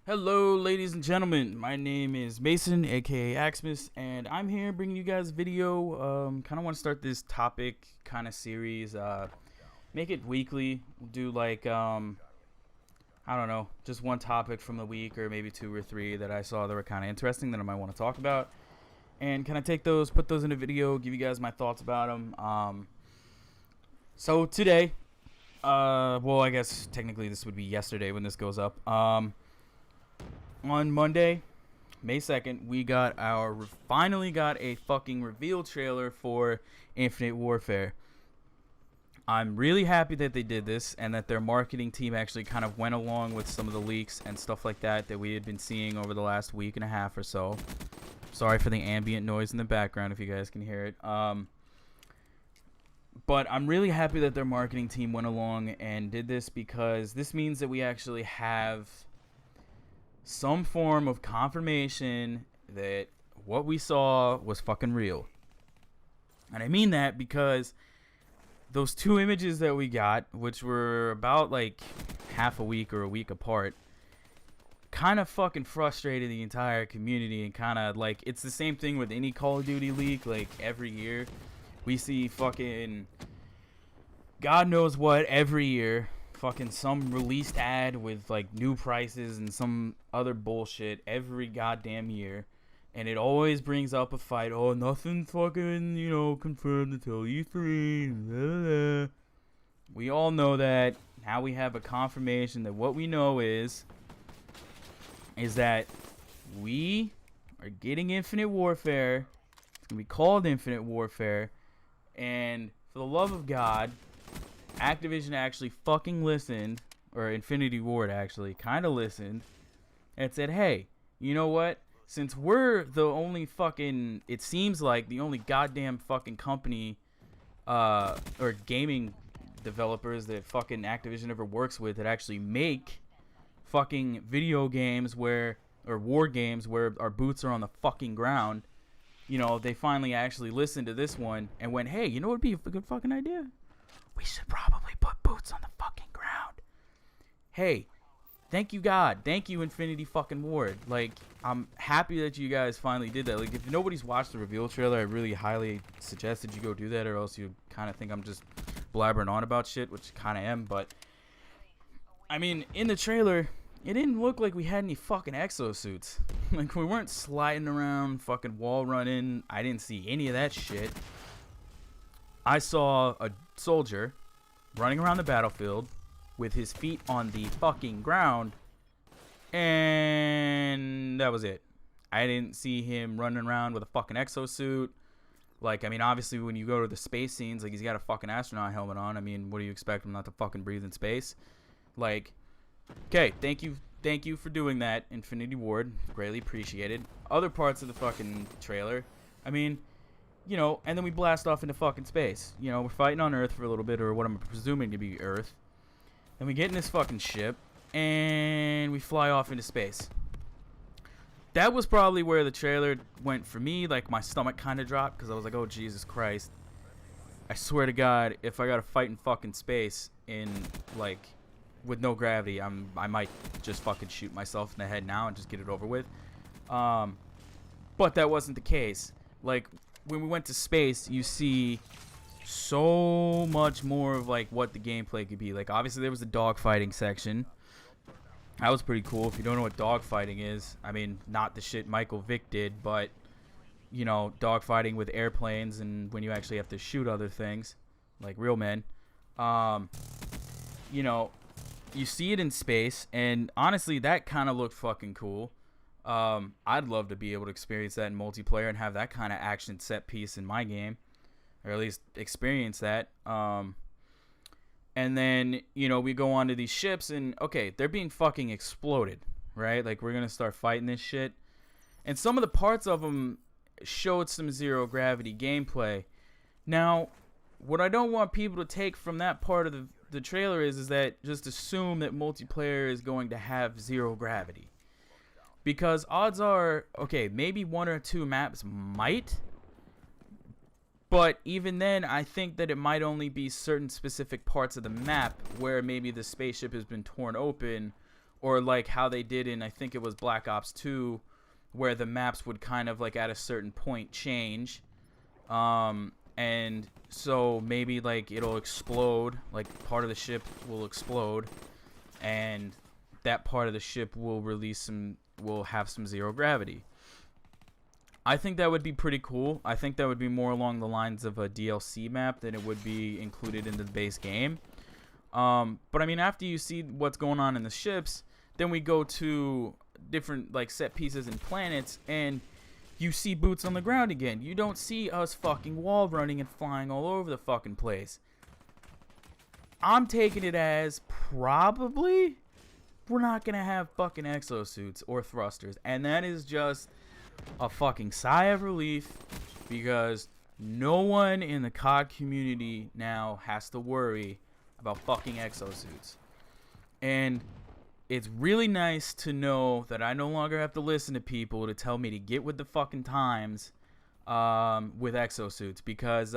Hello, ladies and gentlemen. My name is Mason, aka Axmus, and I'm here bringing you guys a video. Kind of want to start this topic kind of series. Make it weekly. We'll do like I don't know, just one topic from the week, or maybe two or three that I saw that were kind of interesting that I might want to talk about, and kind of take those, put those in a video, give you guys my thoughts about them. So today, well, I guess technically this would be yesterday when this goes up. On Monday, May 2nd, we finally got a fucking reveal trailer for Infinite Warfare. I'm really happy that they did this and that their marketing team actually kind of went along with some of the leaks and stuff like that we had been seeing over the last week and a half or so. Sorry for the ambient noise in the background if you guys can hear it. But I'm really happy that their marketing team went along and did this, because this means that we actually have some form of confirmation that what we saw was fucking real. And I mean that because those two images that we got, which were about like half a week or a week apart, kind of fucking frustrated the entire community, and kind of like, it's the same thing with any Call of Duty leak. Like every year we see fucking God knows what every year, fucking some released ad with like new prices and some other bullshit every goddamn year, and it always brings up a fight. Oh, nothing fucking, confirmed until E3. Blah, blah, blah. We all know that. Now we have a confirmation that what we know is that we are getting Infinite Warfare. It's gonna be called Infinite Warfare, and for the love of God, Activision actually fucking listened, or Infinity Ward actually kind of listened, and said, hey, you know what? Since we're the only fucking, it seems like the only goddamn fucking company, or gaming developers that fucking Activision ever works with that actually make fucking video games or war games where our boots are on the fucking ground, they finally actually listened to this one and went, hey, you know what would be a good fucking idea? We should probably put boots on the fucking ground. Hey, thank you, God. Thank you, Infinity fucking Ward. Like, I'm happy that you guys finally did that. Like, if nobody's watched the reveal trailer, I really highly suggest that you go do that, or else you kind of think I'm just blabbering on about shit, which kind of am. But, I mean, in the trailer, it didn't look like we had any fucking exosuits. Like, we weren't sliding around, fucking wall running. I didn't see any of that shit. I saw a soldier running around the battlefield with his feet on the fucking ground, and that was it. I didn't see him running around with a fucking exosuit. Like, I mean, obviously when you go to the space scenes, like, he's got a fucking astronaut helmet on. I mean, what do you expect him not to fucking breathe in space? Like, okay, thank you for doing that, Infinity Ward. Greatly appreciated. Other parts of the fucking trailer, I mean, and then we blast off into fucking space. We're fighting on Earth for a little bit, or what I'm presuming to be Earth. Then we get in this fucking ship, and we fly off into space. That was probably where the trailer went for me. Like, my stomach kind of dropped, because I was like, oh, Jesus Christ. I swear to God, if I gotta fight in fucking space like, with no gravity, I might just fucking shoot myself in the head now and just get it over with. But that wasn't the case. Like, when we went to space, you see so much more of like what the gameplay could be. Like, obviously there was a dogfighting section. That was pretty cool. If you don't know what dogfighting is, I mean, not the shit Michael Vick did, but dogfighting with airplanes, and when you actually have to shoot other things like real men. You see it in space, and honestly, that kind of looked fucking cool. I'd love to be able to experience that in multiplayer and have that kind of action set piece in my game, or at least experience that. And then, we go on to these ships, and okay, they're being fucking exploded, right? Like, we're gonna start fighting this shit, and some of the parts of them showed some zero gravity gameplay. Now, what I don't want people to take from that part of the trailer is that just assume that multiplayer is going to have zero gravity. Because odds are, okay, maybe one or two maps might, but even then, I think that it might only be certain specific parts of the map where maybe the spaceship has been torn open, or like how they did in, I think it was Black Ops 2, where the maps would kind of like at a certain point change, and so maybe like it'll explode, like part of the ship will explode, and that part of the ship will have some zero gravity. I think that would be pretty cool. I think that would be more along the lines of a DLC map than it would be included in the base game. But I mean, after you see what's going on in the ships, then we go to different like set pieces and planets, and you see boots on the ground again. You don't see us fucking wall running and flying all over the fucking place. I'm taking it as probably we're not gonna have fucking exosuits or thrusters, and that is just a fucking sigh of relief, because no one in the COD community now has to worry about fucking exosuits. And it's really nice to know that I no longer have to listen to people to tell me to get with the fucking times with exosuits, because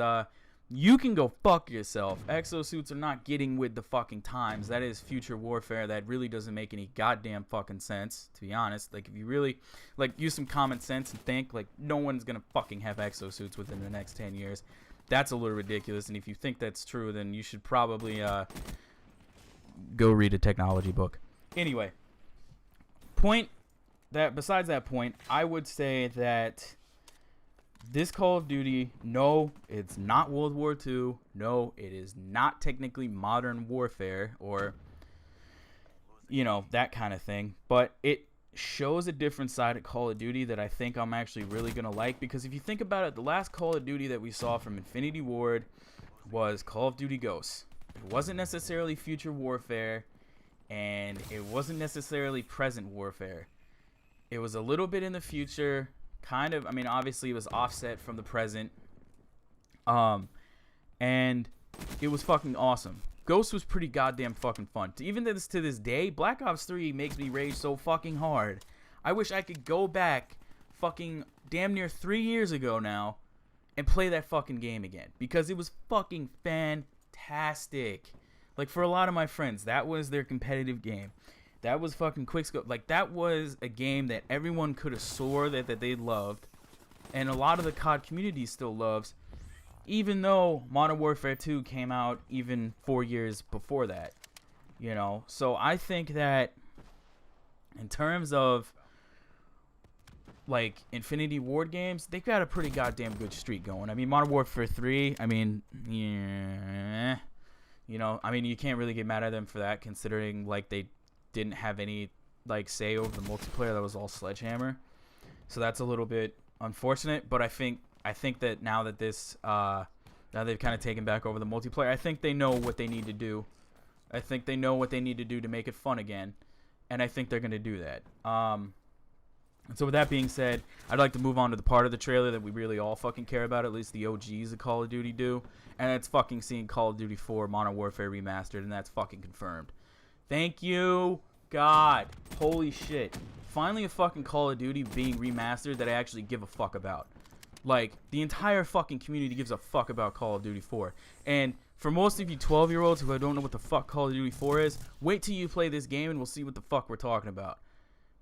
you can go fuck yourself. Exosuits are not getting with the fucking times. That is future warfare. That really doesn't make any goddamn fucking sense, to be honest. Like, if you really like use some common sense and think, like, no one's gonna fucking have exosuits within the next 10 years. That's a little ridiculous. And if you think that's true, then you should probably go read a technology book. Anyway, besides that point, I would say that this Call of Duty, no, it's not World War II. No, it is not technically modern warfare or, you know, that kind of thing. But it shows a different side of Call of Duty that I think I'm actually really going to like. Because if you think about it, the last Call of Duty that we saw from Infinity Ward was Call of Duty Ghosts. It wasn't necessarily future warfare, and it wasn't necessarily present warfare. It was a little bit in the future. Kind of, I mean, obviously it was offset from the present, and it was fucking awesome. Ghost was pretty goddamn fucking fun. Even to this day, Black Ops 3 makes me rage so fucking hard. I wish I could go back fucking damn near 3 years ago now and play that fucking game again, because it was fucking fantastic. Like, for a lot of my friends, that was their competitive game. That was fucking quickscope. Like, that was a game that everyone could have swore that they loved, and a lot of the COD community still loves, even though Modern Warfare 2 came out even 4 years before that, you know. So I think that in terms of like Infinity Ward games, they've got a pretty goddamn good streak going. I mean, Modern Warfare 3, I mean, yeah, you know, I mean, you can't really get mad at them for that, considering like they didn't have any like say over the multiplayer. That was all Sledgehammer, so that's a little bit unfortunate. But I think that now that now they've kind of taken back over the multiplayer, I think they know what they need to do. I think they know what they need to do to make it fun again, and I think they're gonna do that. And so with that being said, I'd like to move on to the part of the trailer that we really all fucking care about, at least the OGs of Call of Duty do, and that's fucking seeing Call of Duty 4 Modern Warfare Remastered, and that's fucking confirmed. Thank you, God. Holy shit. Finally a fucking Call of Duty being remastered that I actually give a fuck about. Like, the entire fucking community gives a fuck about Call of Duty 4. And for most of you 12-year-olds who don't know what the fuck Call of Duty 4 is, wait till you play this game and we'll see what the fuck we're talking about.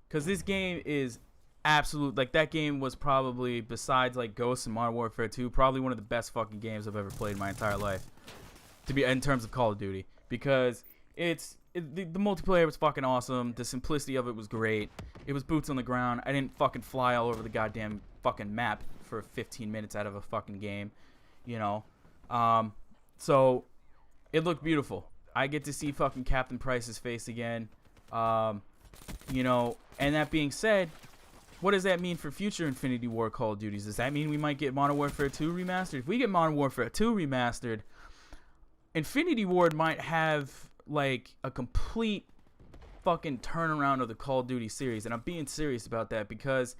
Because this game is absolute. Like, that game was probably, besides like Ghosts and Modern Warfare 2, probably one of the best fucking games I've ever played in my entire life. To be in terms of Call of Duty. Because the multiplayer was fucking awesome. The simplicity of it was great. It was boots on the ground. I didn't fucking fly all over the goddamn fucking map for 15 minutes out of a fucking game, you know. So it looked beautiful. I get to see fucking Captain Price's face again, you know. And that being said, what does that mean for future Infinity Ward Call of Duties? Does that mean we might get Modern Warfare 2 remastered? If we get Modern Warfare 2 remastered, Infinity Ward might have like a complete fucking turnaround of the Call of Duty series, and I'm being serious about that, because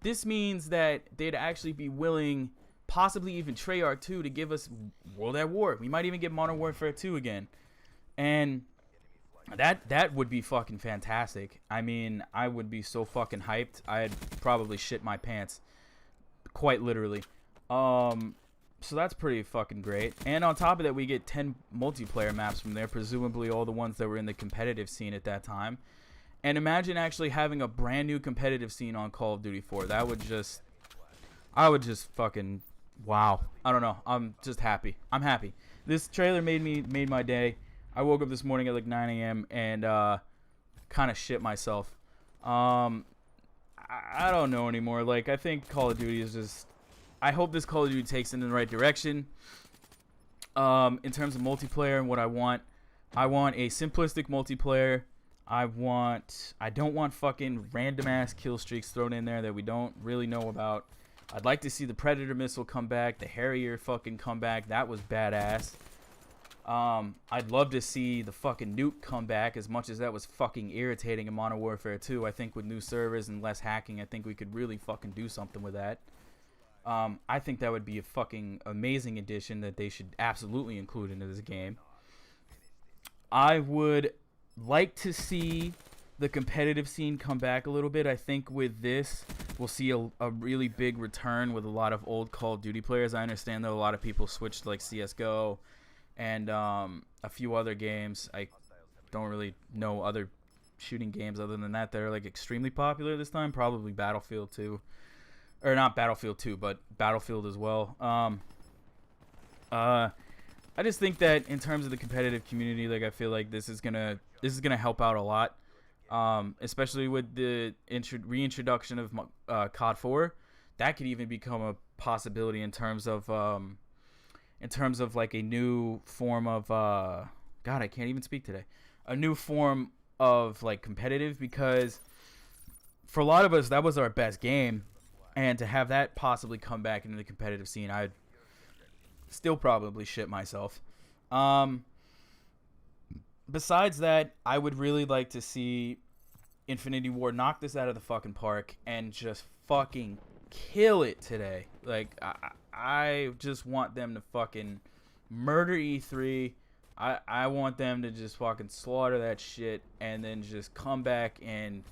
this means that they'd actually be willing, possibly even Treyarch 2, to give us World at War. We might even get Modern Warfare 2 again, and that would be fucking fantastic. I mean, I would be so fucking hyped. I'd probably shit my pants, quite literally. So that's pretty fucking great. And on top of that, we get 10 multiplayer maps from there, presumably all the ones that were in the competitive scene at that time. And imagine actually having a brand new competitive scene on Call of Duty 4. That would just, I would just fucking, wow. I don't know. I'm just happy. I'm happy. This trailer made my day. I woke up this morning at like 9 a.m. and kind of shit myself. I don't know anymore. Like, I think Call of Duty is just, I hope this Call of Duty takes it in the right direction. In terms of multiplayer and what I want a simplistic multiplayer. I don't want fucking random ass kill streaks thrown in there that we don't really know about. I'd like to see the Predator missile come back, the Harrier fucking come back. That was badass. I'd love to see the fucking nuke come back, as much as that was fucking irritating in Modern Warfare 2. I think with new servers and less hacking, I think we could really fucking do something with that. I think that would be a fucking amazing addition that they should absolutely include into this game. I would like to see the competitive scene come back a little bit. I think with this, we'll see a really big return with a lot of old Call of Duty players. I understand that a lot of people switched to like CSGO and a few other games. I don't really know other shooting games other than that are like extremely popular this time. Probably Battlefield 2. Or not Battlefield 2, but Battlefield as well. I just think that in terms of the competitive community, like I feel like this is gonna help out a lot, especially with the reintroduction of COD 4. That could even become a possibility in terms of like a new form of God, I can't even speak today. A new form of like competitive, because for a lot of us that was our best game, and to have that possibly come back into the competitive scene, I'd still probably shit myself. Besides that, I would really like to see Infinity Ward knock this out of the fucking park and just fucking kill it today. Like, I just want them to fucking murder E3. I want them to just fucking slaughter that shit and then just come back and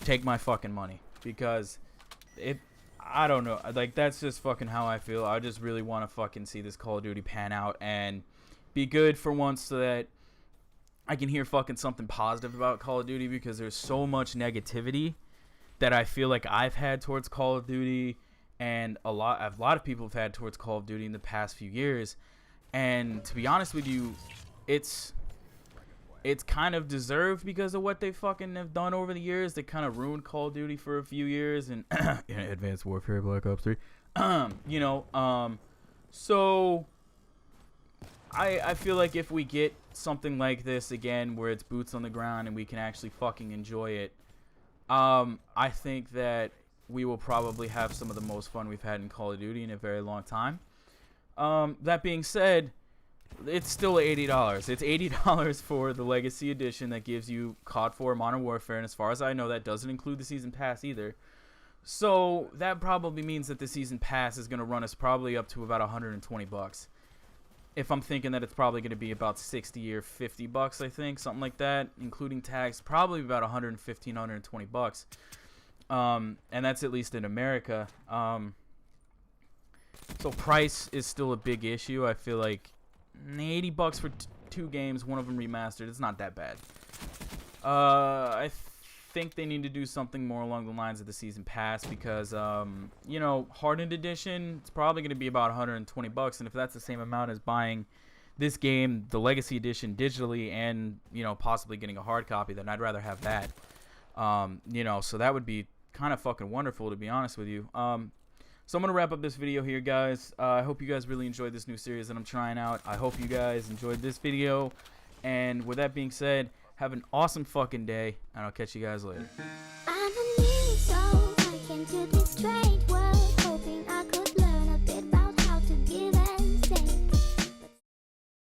take my fucking money, because I don't know, like that's just fucking how I feel. I just really want to fucking see this Call of Duty pan out and be good for once, so that I can hear fucking something positive about Call of Duty, because there's so much negativity that I feel like I've had towards Call of Duty, and a lot of people have had towards Call of Duty in the past few years. And to be honest with you, it's kind of deserved because of what they fucking have done over the years. They kind of ruined Call of Duty for a few years, and Advanced Warfare, Black Ops 3. So I feel like if we get something like this again, where it's boots on the ground and we can actually fucking enjoy it, I think that we will probably have some of the most fun we've had in Call of Duty in a very long time. That being said, it's still $80. It's $80 for the Legacy Edition that gives you COD 4 Modern Warfare, and as far as I know, that doesn't include the Season Pass either. So that probably means that the Season Pass is going to run us probably up to about $120. If I'm thinking that it's probably going to be about $60 or $50, I think, something like that, including tax, probably about $115, $120. And that's at least in America. So price is still a big issue. I feel like $80 for two games, one of them remastered, it's not that bad. I think they need to do something more along the lines of the Season Pass, because Hardened Edition, it's probably going to be about $120, and if that's the same amount as buying this game, the Legacy Edition, digitally, and possibly getting a hard copy, then I'd rather have that. So that would be kind of fucking wonderful, to be honest with you. So I'm going to wrap up this video here, guys. I hope you guys really enjoyed this new series that I'm trying out. I hope you guys enjoyed this video. And with that being said, have an awesome fucking day, and I'll catch you guys later.